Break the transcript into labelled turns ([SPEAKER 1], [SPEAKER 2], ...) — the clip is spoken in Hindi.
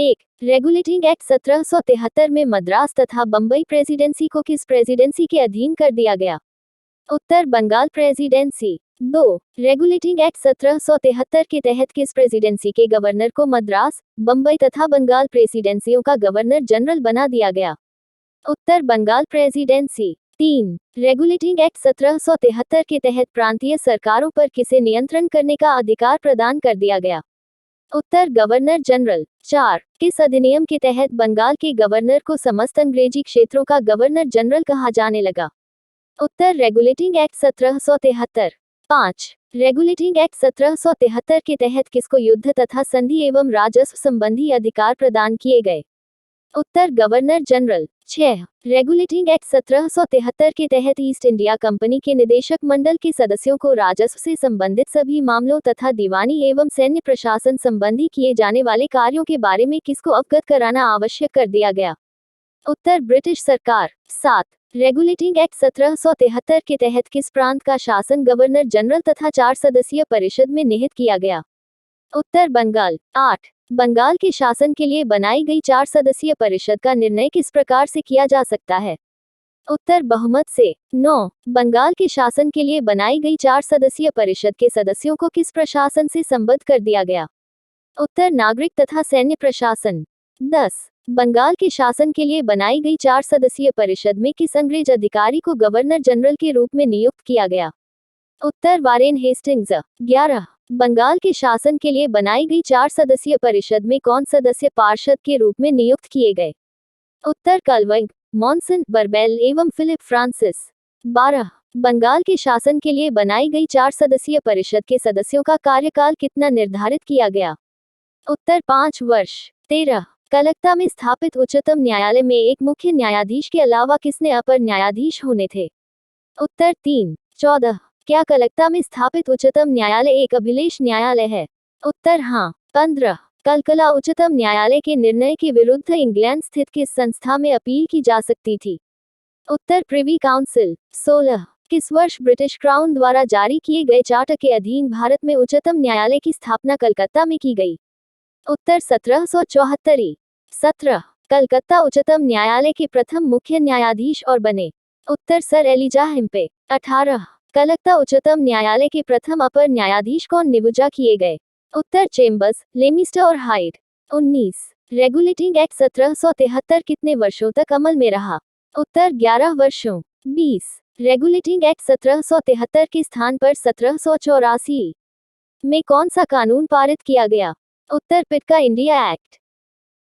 [SPEAKER 1] 1. रेगुलेटिंग एक्ट 1773 में मद्रास तथा बंबई प्रेसिडेंसी को किस प्रेसिडेंसी के अधीन कर दिया गया? उत्तर बंगाल प्रेसिडेंसी। 2. रेगुलेटिंग एक्ट 1773 के तहत किस प्रेसिडेंसी के गवर्नर को मद्रास, बंबई तथा बंगाल प्रेसिडेंसियों का गवर्नर जनरल बना दिया गया? उत्तर बंगाल प्रेसिडेंसी। 3. रेगुलेटिंग एक्ट 1773 के तहत प्रांतीय सरकारों पर किसे नियंत्रण करने का अधिकार प्रदान कर दिया गया? उत्तर गवर्नर जनरल। 4. किस अधिनियम के तहत बंगाल के गवर्नर को समस्त अंग्रेजी क्षेत्रों का गवर्नर जनरल कहा जाने लगा? उत्तर रेगुलेटिंग एक्ट 1773। 5. रेगुलेटिंग एक्ट 1773 के तहत किसको युद्ध तथा संधि एवं राजस्व संबंधी अधिकार प्रदान किए गए? उत्तर गवर्नर जनरल। 6. रेगुलेटिंग एक्ट 1773 के तहत ईस्ट इंडिया कंपनी के निदेशक मंडल के सदस्यों को राजस्व से संबंधित सभी मामलों तथा दीवानी एवं सैन्य प्रशासन संबंधी किए जाने वाले कार्यों के बारे में किसको अवगत कराना आवश्यक कर दिया गया? उत्तर ब्रिटिश सरकार। 7. रेगुलेटिंग एक्ट 1773 के तहत किस प्रांत का शासन गवर्नर जनरल तथा 4 सदस्यीय परिषद में निहित किया गया? उत्तर बंगाल। 8. बंगाल के शासन के लिए बनाई गई 4 सदस्यीय परिषद का निर्णय किस प्रकार से किया जा सकता है? उत्तर बहुमत से। 9. बंगाल के शासन के लिए बनाई गई 4 सदस्यीय परिषद के सदस्यों को किस प्रशासन से संबद्ध कर दिया गया? उत्तर नागरिक तथा सैन्य प्रशासन। 10. बंगाल के शासन के लिए बनाई गई 4 सदस्यीय परिषद में किस अंग्रेज अधिकारी को गवर्नर जनरल के रूप में नियुक्त किया गया? उत्तर वारेन हेस्टिंग्स। 11. बंगाल के शासन के लिए बनाई गई 4 सदस्यीय परिषद में कौन सदस्य पार्षद के रूप में नियुक्त किए गए? उत्तर कलवंग, मॉनसन, बर्बेल एवं फिलिप फ्रांसिस। 12. बंगाल के शासन के लिए बनाई गई 4 सदस्यीय परिषद के सदस्यों का कार्यकाल कितना निर्धारित किया गया? उत्तर 5 वर्ष। 13. कलकत्ता में स्थापित उच्चतम न्यायालय में एक मुख्य न्यायाधीश के अलावा किसने अपर न्यायाधीश होने थे? उत्तर 3। 14. क्या कलकत्ता में स्थापित उच्चतम न्यायालय एक अभिलेख न्यायालय है? उत्तर हाँ। 15. कलकत्ता उच्चतम न्यायालय के निर्णय के विरुद्ध इंग्लैंड स्थित किस संस्था में अपील की जा सकती थी? उत्तर प्रिवी काउंसिल। 16. किस वर्ष ब्रिटिश क्राउन द्वारा जारी किए गए चार्टर के अधीन भारत में उच्चतम न्यायालय की स्थापना कलकत्ता में की गई? उत्तर 1774। 17. कलकत्ता उच्चतम न्यायालय के प्रथम मुख्य न्यायाधीश और बने? उत्तर सर एलिजा हेम्पे। 18. कलकत्ता उच्चतम न्यायालय के प्रथम अपर न्यायाधीश कौन नियुक्त किए गए? उत्तर चेम्बर्स, लेमिस्टर और हाइड। 19. रेगुलेटिंग एक्ट 1773 कितने वर्षों तक अमल में रहा? उत्तर 11 वर्षों। 20. रेगुलेटिंग एक्ट 1773 के स्थान पर 1784 में कौन सा कानून पारित किया गया? उत्तर पिट का इंडिया एक्ट।